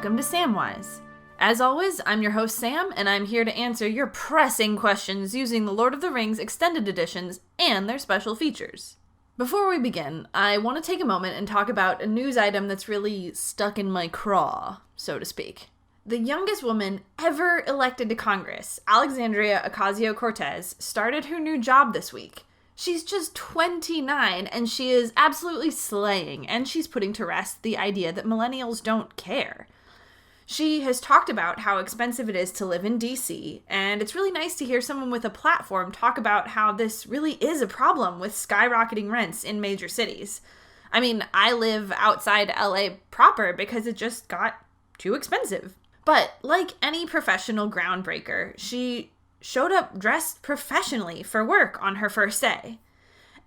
welcome to Samwise. As always, I'm your host Sam, and I'm here to answer your pressing questions using the Lord of the Rings extended editions and their special features. Before we begin, I want to take a moment and talk about a news item that's really stuck in my craw, so to speak. The youngest woman ever elected to Congress, Alexandria Ocasio-Cortez, started her new job this week. She's just 29, and she is absolutely slaying, and she's putting to rest the idea that millennials don't care. She has talked about how expensive it is to live in DC, and it's really nice to hear someone with a platform talk about how this really is a problem with skyrocketing rents in major cities. I mean, I live outside LA proper because it just got too expensive. But like any professional groundbreaker, she showed up dressed professionally for work on her first day.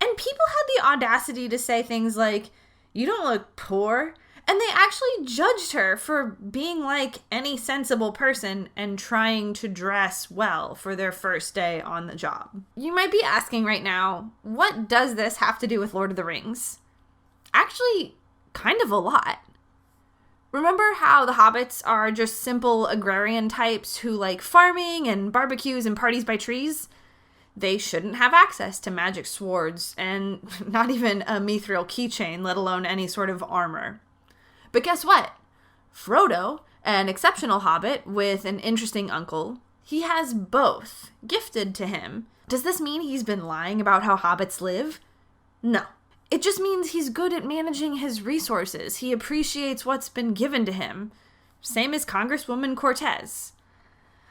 And people had the audacity to say things like, "You don't look poor." And they actually judged her for being like any sensible person and trying to dress well for their first day on the job. You might be asking right now, what does this have to do with Lord of the Rings? Actually, kind of a lot. Remember how the hobbits are just simple agrarian types who like farming and barbecues and parties by trees? They shouldn't have access to magic swords and not even a Mithril keychain, let alone any sort of armor. But guess what? Frodo, an exceptional hobbit with an interesting uncle, he has both gifted to him. Does this mean he's been lying about how hobbits live? No. It just means he's good at managing his resources. He appreciates what's been given to him. Same as Congresswoman Cortez.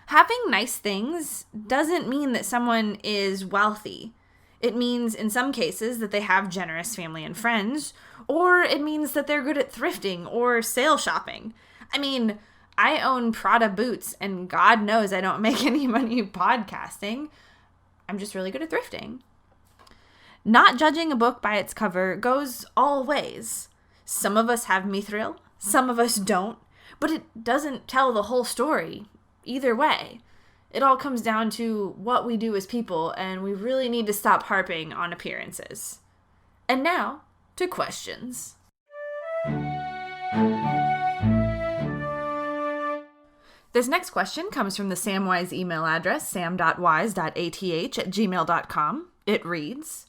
Having nice things doesn't mean that someone is wealthy. It means, in some cases, that they have generous family and friends, or it means that they're good at thrifting or sale shopping. I mean, I own Prada boots, and God knows I don't make any money podcasting. I'm just really good at thrifting. Not judging a book by its cover goes all ways. Some of us have Mithril, some of us don't, but it doesn't tell the whole story either way. It all comes down to what we do as people, and we really need to stop harping on appearances. And now, to questions. This next question comes from the Samwise email address, sam.wise.ath@gmail.com. It reads,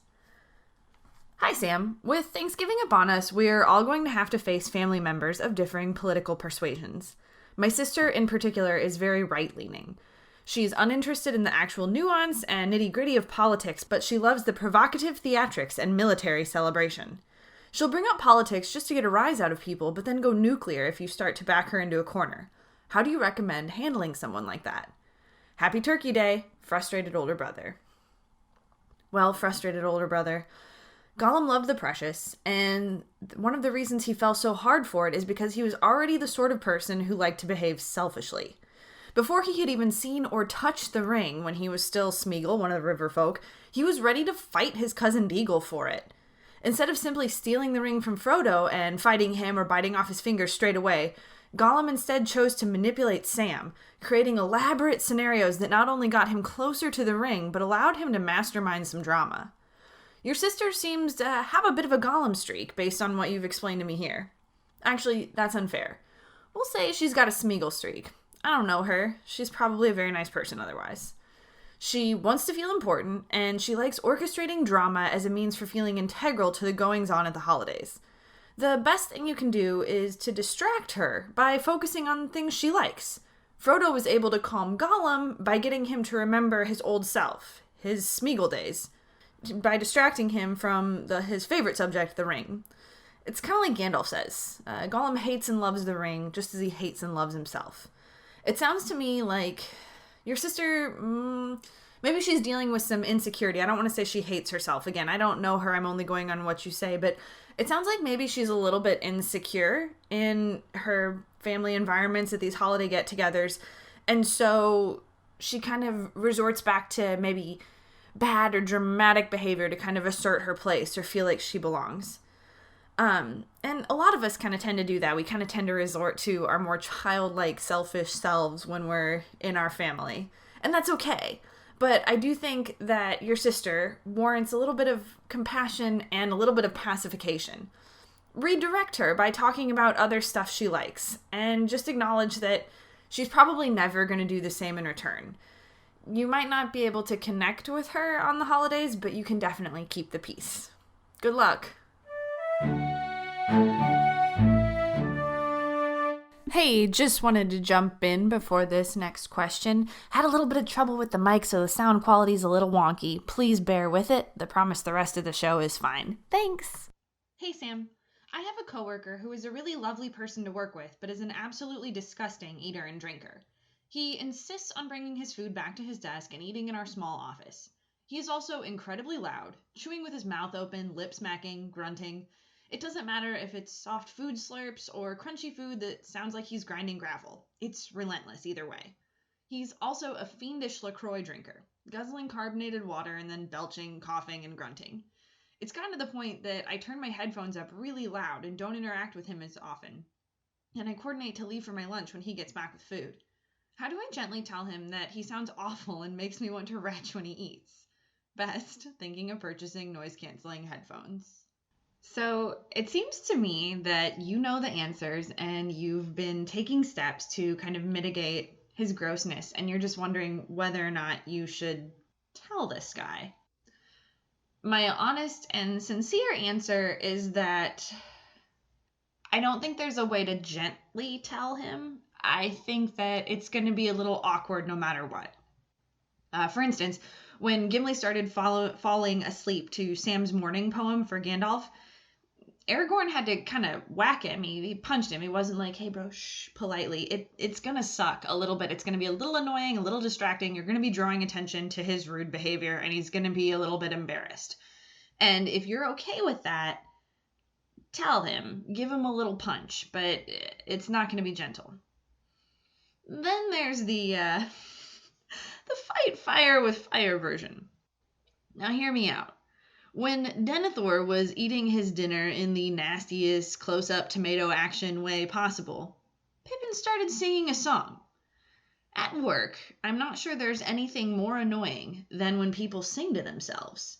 "Hi Sam, with Thanksgiving upon us, we're all going to have to face family members of differing political persuasions. My sister in particular is very right-leaning. She's uninterested in the actual nuance and nitty-gritty of politics, but she loves the provocative theatrics and military celebration. She'll bring up politics just to get a rise out of people, but then go nuclear if you start to back her into a corner. How do you recommend handling someone like that? Happy Turkey Day, frustrated older brother." Well, frustrated older brother, Gollum loved the precious, and one of the reasons he fell so hard for it is because he was already the sort of person who liked to behave selfishly. Before he had even seen or touched the ring when he was still Smeagol, one of the river folk, he was ready to fight his cousin Beagle for it. Instead of simply stealing the ring from Frodo and fighting him or biting off his fingers straight away, Gollum instead chose to manipulate Sam, creating elaborate scenarios that not only got him closer to the ring, but allowed him to mastermind some drama. Your sister seems to have a bit of a Gollum streak based on what you've explained to me here. Actually, that's unfair. We'll say she's got a Smeagol streak. I don't know her. She's probably a very nice person otherwise. She wants to feel important, and she likes orchestrating drama as a means for feeling integral to the goings-on at the holidays. The best thing you can do is to distract her by focusing on things she likes. Frodo was able to calm Gollum by getting him to remember his old self, his Smeagol days, by distracting him from his favorite subject, the ring. It's kind of like Gandalf says, Gollum hates and loves the ring just as he hates and loves himself. It sounds to me like your sister, maybe she's dealing with some insecurity. I don't want to say she hates herself. Again, I don't know her. I'm only going on what you say, but it sounds like maybe she's a little bit insecure in her family environments at these holiday get-togethers. And so she kind of resorts back to maybe bad or dramatic behavior to kind of assert her place or feel like she belongs. And a lot of us kind of tend to do that. We kind of tend to resort to our more childlike, selfish selves when we're in our family. And that's okay. But I do think that your sister warrants a little bit of compassion and a little bit of pacification. redirect her by talking about other stuff she likes, and just acknowledge that she's probably never going to do the same in return. You might not be able to connect with her on the holidays, but you can definitely keep the peace. Good luck. Hey, just wanted to jump in before this next question. Had a little bit of trouble with the mic, so the sound quality's a little wonky. Please bear with it. I promise the rest of the show is fine. Thanks. Hey, Sam. I have a coworker who is a really lovely person to work with, but is an absolutely disgusting eater and drinker. He insists on bringing his food back to his desk and eating in our small office. He is also incredibly loud, chewing with his mouth open, lip smacking, grunting. It doesn't matter if it's soft food slurps or crunchy food that sounds like he's grinding gravel. It's relentless either way. He's also a fiendish LaCroix drinker, guzzling carbonated water and then belching, coughing, and grunting. It's gotten to the point that I turn my headphones up really loud and don't interact with him as often. And I coordinate to leave for my lunch when he gets back with food. How do I gently tell him that he sounds awful and makes me want to retch when he eats? Best, thinking of purchasing noise-canceling headphones. So it seems to me that you know the answers and you've been taking steps to kind of mitigate his grossness, and you're just wondering whether or not you should tell this guy. My honest and sincere answer is that I don't think there's a way to gently tell him. I think that it's going to be a little awkward no matter what. For instance, when Gimli started falling asleep to Sam's morning poem for Gandalf, Aragorn had to kind of whack him. He punched him. He wasn't like, hey, bro, shh, politely. It's going to suck a little bit. It's going to be a little annoying, a little distracting. You're going to be drawing attention to his rude behavior, and he's going to be a little bit embarrassed. And if you're okay with that, tell him. Give him a little punch, but it's not going to be gentle. Then there's the fight fire with fire version. Now hear me out. When Denethor was eating his dinner in the nastiest close-up tomato action way possible, Pippin started singing a song. At work, I'm not sure there's anything more annoying than when people sing to themselves.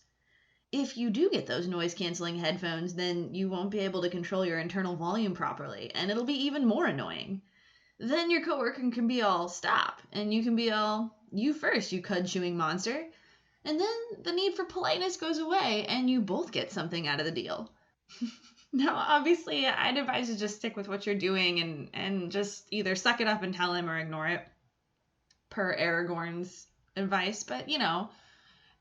If you do get those noise-canceling headphones, then you won't be able to control your internal volume properly, and it'll be even more annoying. Then your coworker can be all, stop, and you can be all, you first, you cud-chewing monster. And then the need for politeness goes away, and you both get something out of the deal. Now, obviously, I'd advise you just stick with what you're doing and just either suck it up and tell him or ignore it, per Aragorn's advice. But, you know,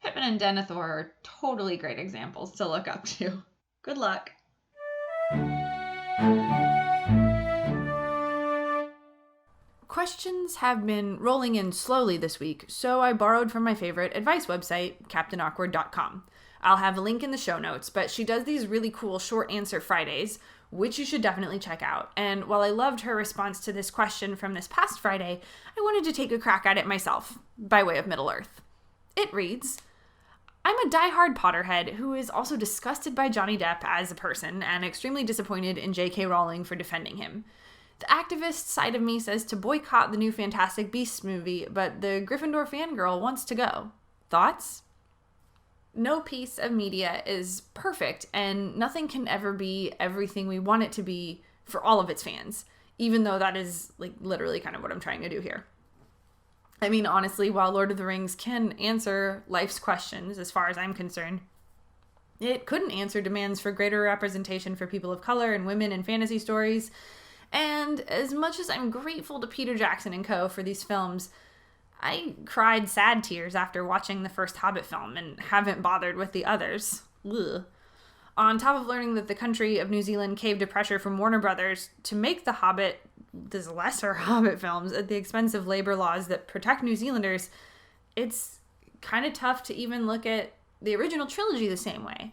Pippin and Denethor are totally great examples to look up to. Good luck. Questions have been rolling in slowly this week, so I borrowed from my favorite advice website, CaptainAwkward.com. I'll have a link in the show notes, but she does these really cool short answer Fridays, which you should definitely check out. And while I loved her response to this question from this past Friday, I wanted to take a crack at it myself, by way of Middle-earth. It reads, I'm a diehard Potterhead who is also disgusted by Johnny Depp as a person and extremely disappointed in J.K. Rowling for defending him. The activist side of me says to boycott the new Fantastic Beasts movie, but the Gryffindor fangirl wants to go. Thoughts? No piece of media is perfect, and nothing can ever be everything we want it to be for all of its fans, even though that is like literally kind of what I'm trying to do here. I mean, honestly, while Lord of the Rings can answer life's questions, as far as I'm concerned, it couldn't answer demands for greater representation for people of color and women in fantasy stories. And as much as I'm grateful to Peter Jackson and co. for these films, I cried sad tears after watching the first Hobbit film and haven't bothered with the others. Ugh. On top of learning that the country of New Zealand caved to pressure from Warner Brothers to make the Hobbit, these lesser Hobbit films, at the expense of labor laws that protect New Zealanders, it's kind of tough to even look at the original trilogy the same way.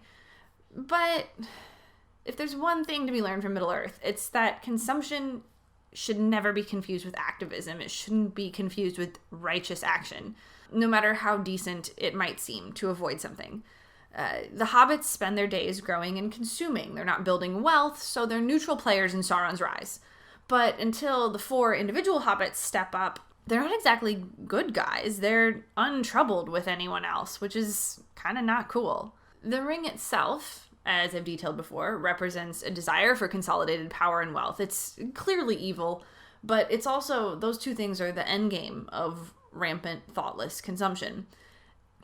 But if there's one thing to be learned from Middle-earth, it's that consumption should never be confused with activism. It shouldn't be confused with righteous action, no matter how decent it might seem to avoid something. The hobbits spend their days growing and consuming. They're not building wealth, so they're neutral players in Sauron's rise. But until the 4 individual hobbits step up, they're not exactly good guys. They're untroubled with anyone else, which is kind of not cool. The ring itself, as I've detailed before, represents a desire for consolidated power and wealth. It's clearly evil, but it's also, those two things are the end game of rampant, thoughtless consumption.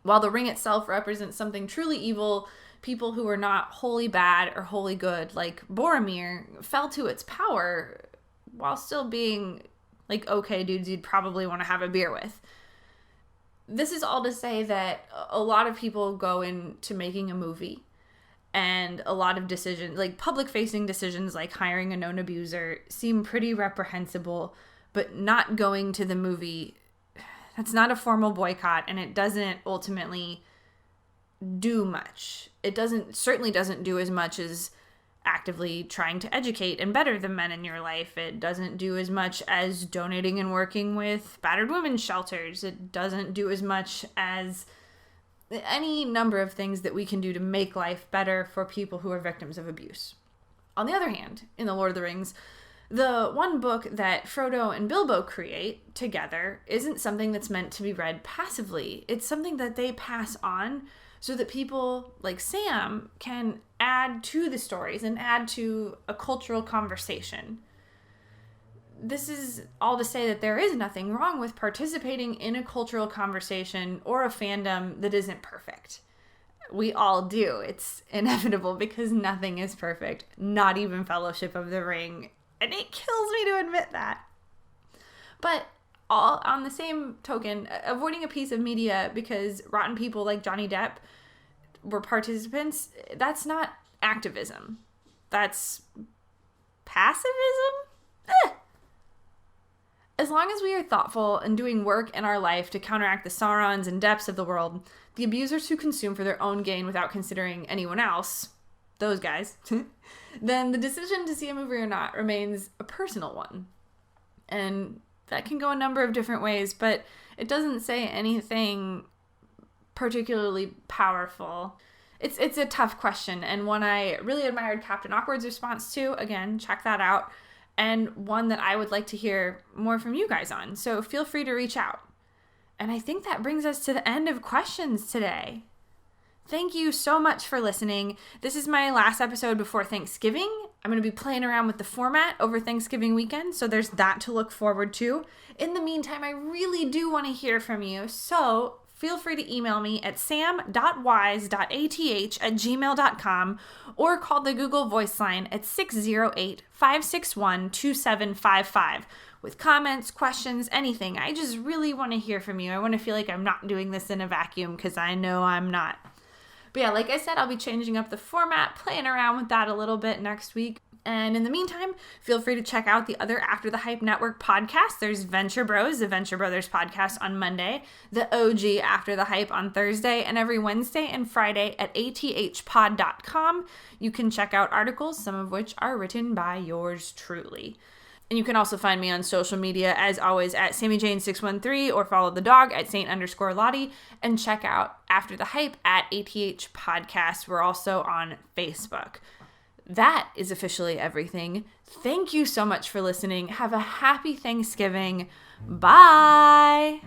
While the ring itself represents something truly evil, people who are not wholly bad or wholly good, like Boromir, fell to its power while still being like, okay, dudes you'd probably want to have a beer with. This is all to say that a lot of people go into making a movie, and a lot of decisions, like public-facing decisions like hiring a known abuser, seem pretty reprehensible, but not going to the movie, that's not a formal boycott, and it doesn't ultimately do much. It certainly doesn't do as much as actively trying to educate and better the men in your life. It doesn't do as much as donating and working with battered women's shelters. It doesn't do as much as any number of things that we can do to make life better for people who are victims of abuse. On the other hand, in The Lord of the Rings, the one book that Frodo and Bilbo create together isn't something that's meant to be read passively. It's something that they pass on so that people like Sam can add to the stories and add to a cultural conversation. This is all to say that there is nothing wrong with participating in a cultural conversation or a fandom that isn't perfect. We all do. It's inevitable because nothing is perfect, not even Fellowship of the Ring. And it kills me to admit that. But all on the same token, avoiding a piece of media because rotten people like Johnny Depp were participants, that's not activism. That's passivism? As long as we are thoughtful and doing work in our life to counteract the Saurons and Depps of the world, the abusers who consume for their own gain without considering anyone else, those guys, then the decision to see a movie or not remains a personal one. And that can go a number of different ways, but it doesn't say anything particularly powerful. It's a tough question, and one I really admired Captain Awkward's response to. Again, check that out. And one that I would like to hear more from you guys on. So feel free to reach out. And I think that brings us to the end of questions today. Thank you so much for listening. This is my last episode before Thanksgiving. I'm going to be playing around with the format over Thanksgiving weekend, so there's that to look forward to. In the meantime, I really do want to hear from you, so feel free to email me at sam.wise.ath@gmail.com or call the Google Voice line at 608-561-2755 with comments, questions, anything. I just really want to hear from you. I want to feel like I'm not doing this in a vacuum because I know I'm not. But yeah, like I said, I'll be changing up the format, playing around with that a little bit next week. And in the meantime, feel free to check out the other After the Hype Network podcasts. There's Venture Bros, the Venture Brothers podcast on Monday, the OG After the Hype on Thursday, and every Wednesday and Friday at athpod.com. You can check out articles, some of which are written by yours truly. And you can also find me on social media, as always, at SammyJane613 or follow the dog at Saint_Laddi, and check out After the Hype at ATH Podcast. We're also on Facebook. That is officially everything. Thank you so much for listening. Have a happy Thanksgiving. Bye.